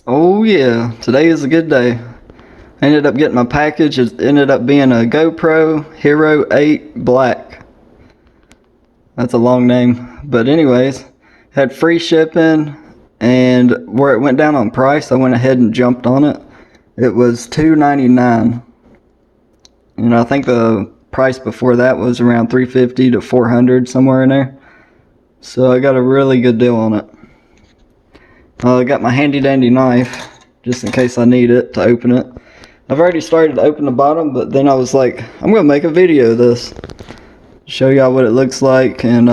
Oh yeah, today is a good day. I ended up getting my package. It ended up being a GoPro Hero 8 Black. That's a long name. But anyways, had free shipping, and where it went down on price, I went ahead and jumped on it. It was $299. And I think the price before that was around $350 to $400, somewhere in there. So I got a really good deal on it. I got my handy dandy knife, just in case I need it to open it. I've already started to open the bottom, but then I was like, I'm going to make a video of this. Show y'all what it looks like, and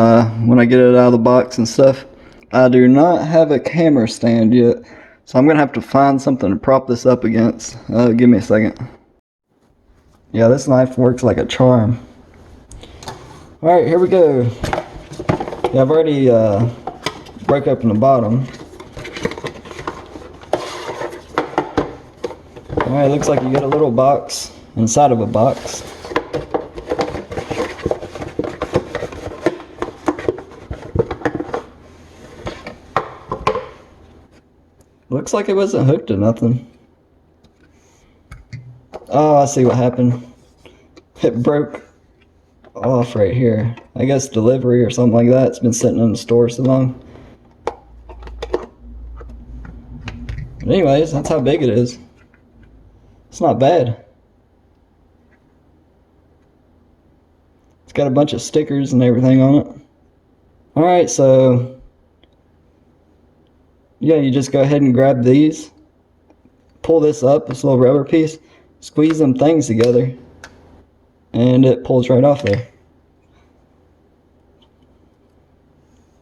when I get it out of the box and stuff. I do not have a camera stand yet, so I'm going to have to find something to prop this up against. Give me a second. Yeah, this knife works like a charm. Alright, here we go. Yeah, I've already broke open the bottom. Alright, looks like you get a little box inside of a box. Looks like it wasn't hooked to nothing. Oh, I see what happened. It broke off right here. I guess delivery or something like that. It's been sitting in the store so long. But anyways, that's how big it is. It's not bad. It's got a bunch of stickers and everything on it. Alright, so yeah, you just go ahead and grab these. Pull this up, this little rubber piece. Squeeze them things together. And it pulls right off there.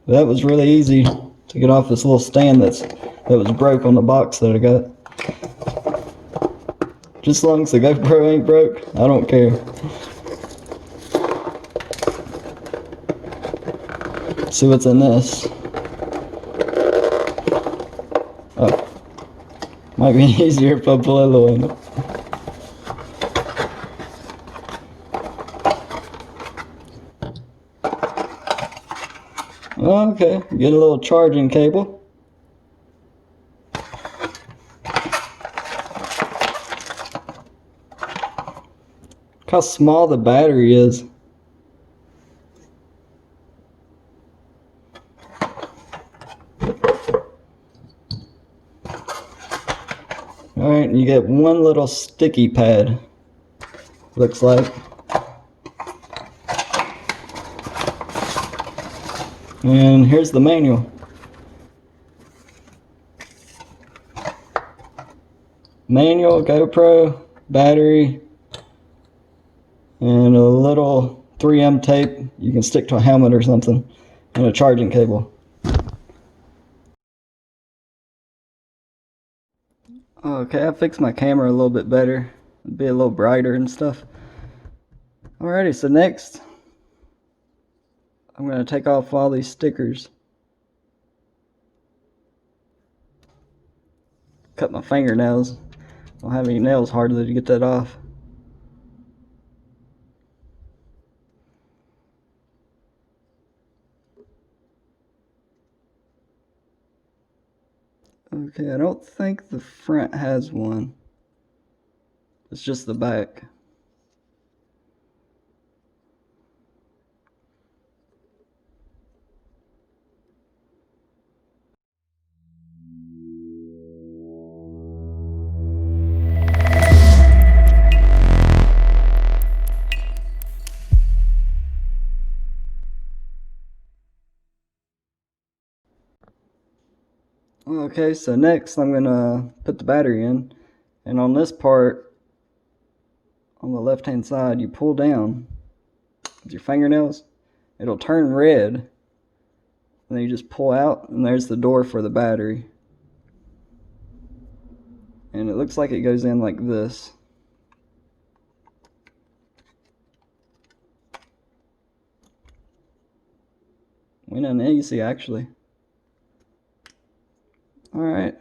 That was really easy to get off this little stand that was broke on the box that I got. Just as long as the GoPro ain't broke, I don't care. See what's in this. Oh, might be easier if I pull it away. Okay, get a little charging cable. Look how small the battery is. Alright, and you get one little sticky pad, looks like. And here's the manual. Manual, GoPro, battery, and a little 3M tape you can stick to a helmet or something, and a charging cable. Okay, I fixed my camera a little bit better. It'll be a little brighter and stuff. Alrighty, so next I'm going to take off all these stickers. Cut my fingernails. Don't have any nails hardly to get that off. Okay, I don't think the front has one. It's just the back. Okay, so next I'm gonna put the battery in, and on this part, on the left hand side, you pull down with your fingernails, it'll turn red, and then you just pull out, and there's the door for the battery. And it looks like it goes in like this. Went in easy actually. Alright,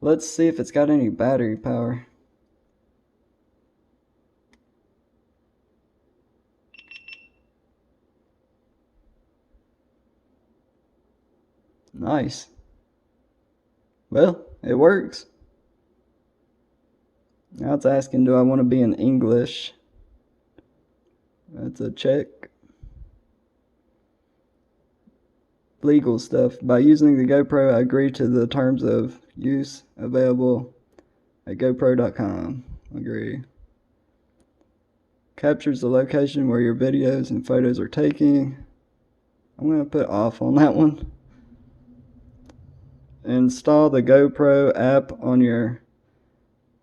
Let's see if it's got any battery power. Nice. Well, it works. Now it's asking, do I want to be in English? That's a check. Legal stuff. By using the GoPro, I agree to the terms of use available at GoPro.com. Agree. Captures the location where your videos and photos are taking. I'm going to put off on that one. Install the GoPro app on your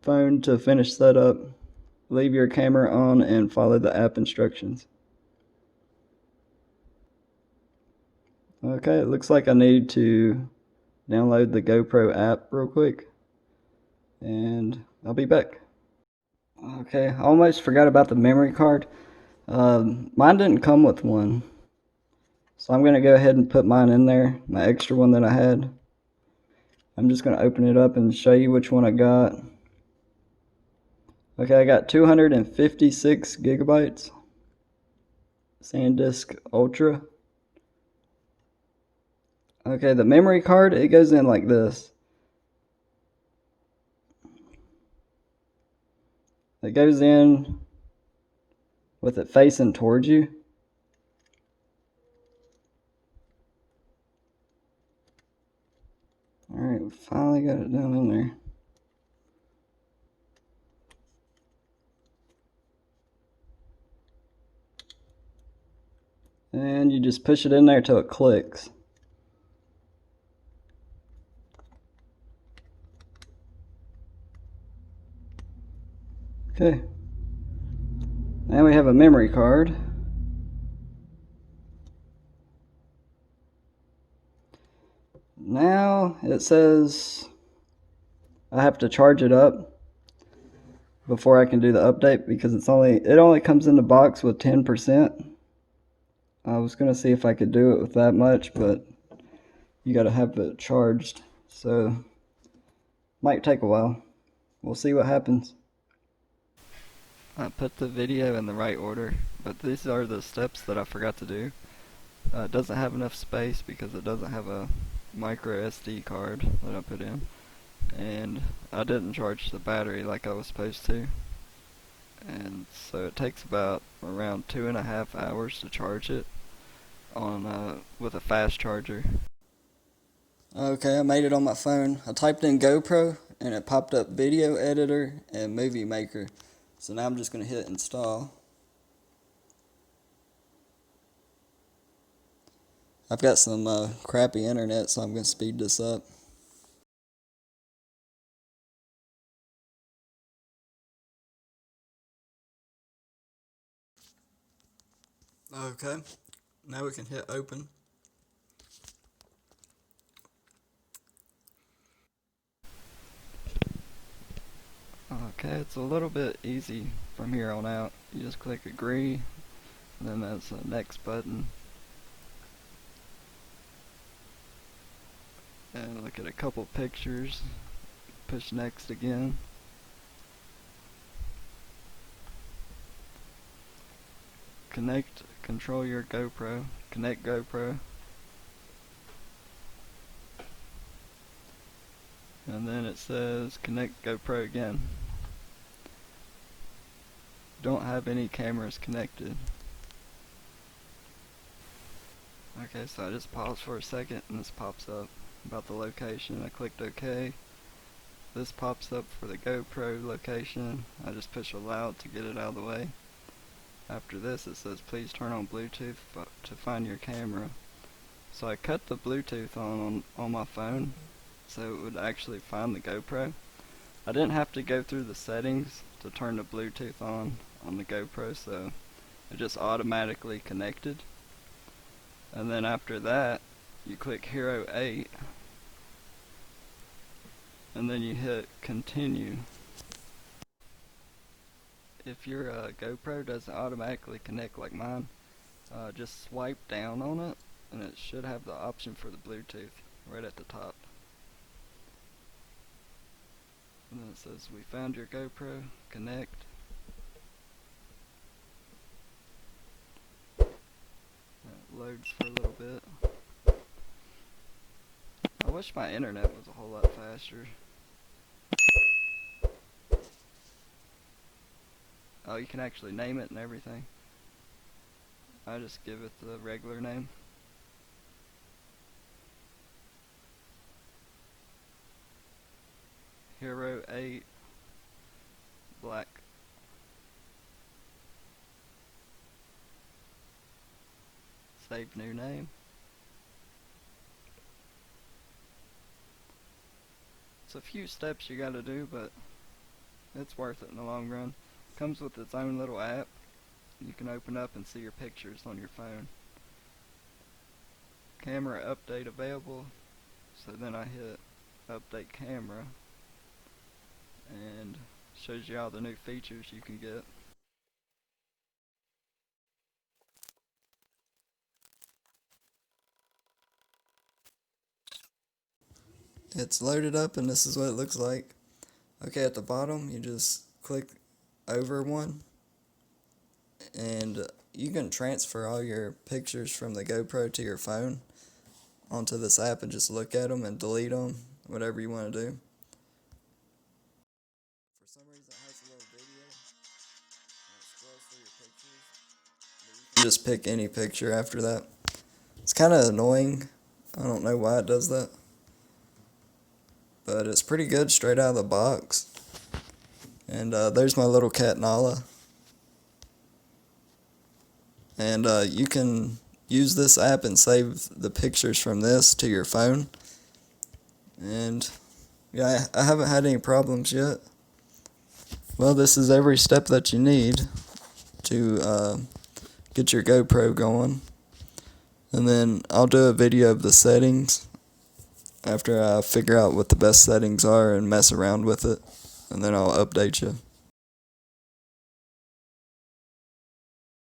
phone to finish setup. Leave your camera on and follow the app instructions. Okay, it looks like I need to download the GoPro app real quick, and I'll be back. Okay, I almost forgot about the memory card. Mine didn't come with one, so I'm going to go ahead and put mine in there, my extra one that I had. I'm just going to open it up and show you which one I got. Okay, I got 256 gigabytes. SanDisk Ultra. Okay, the memory card, it goes in like this. It goes in with it facing towards you. Alright, we finally got it down in there. And you just push it in there till it clicks. Okay. Now we have a memory card. Now it says I have to charge it up before I can do the update because it only comes in the box with 10%. I was gonna see if I could do it with that much, but you gotta have it charged, so might take a while. We'll see what happens. I put the video in the right order, but these are the steps that I forgot to do. It doesn't have enough space because it doesn't have a micro SD card that I put in, and I didn't charge the battery like I was supposed to, and so it takes about around 2.5 hours to charge it on with a fast charger. Okay, I made it on my phone. I typed in GoPro and it popped up Video Editor and Movie Maker. So now I'm just going to hit install. I've got some crappy internet, so I'm going to speed this up. Okay, now we can hit open. Okay, it's a little bit easy from here on out. You just click agree, and then that's the next button. And look at a couple pictures. Push next again. Control your GoPro. Connect GoPro. And then it says connect GoPro again. Don't have any cameras connected. Okay, so I just paused for a second and this pops up about the location. I clicked OK. This pops up for the GoPro location. I just push allow to get it out of the way. After this it says please turn on Bluetooth to find your camera. So I cut the Bluetooth on my phone so it would actually find the GoPro. I didn't have to go through the settings to turn the Bluetooth on the GoPro, so it just automatically connected. And then after that you click Hero 8 and then you hit continue. If your GoPro doesn't automatically connect like mine, just swipe down on it and it should have the option for the Bluetooth right at the top. And then it says, we found your GoPro, connect. It loads for a little bit. I wish my internet was a whole lot faster. Oh, you can actually name it and everything. I just give it the regular name. Hero 8 Black. Save new name. It's a few steps you gotta do, but it's worth it in the long run. Comes with its own little app. You can open up and see your pictures on your phone. Camera update available. So then I hit update camera and shows you all the new features you can get. It's loaded up and this is what it looks like. Okay, at the bottom you just click over one and you can transfer all your pictures from the GoPro to your phone onto this app and just look at them and delete them, whatever you want to do. For some reason it has a little video and it scrolls through your pictures, but you can just pick any picture after that. It's kind of annoying. I don't know why it does that, but it's pretty good straight out of the box. And there's my little cat Nala. And you can use this app and save the pictures from this to your phone. And yeah, I haven't had any problems yet. Well, this is every step that you need to get your GoPro going. And then I'll do a video of the settings after I figure out what the best settings are and mess around with it. And then I'll update you.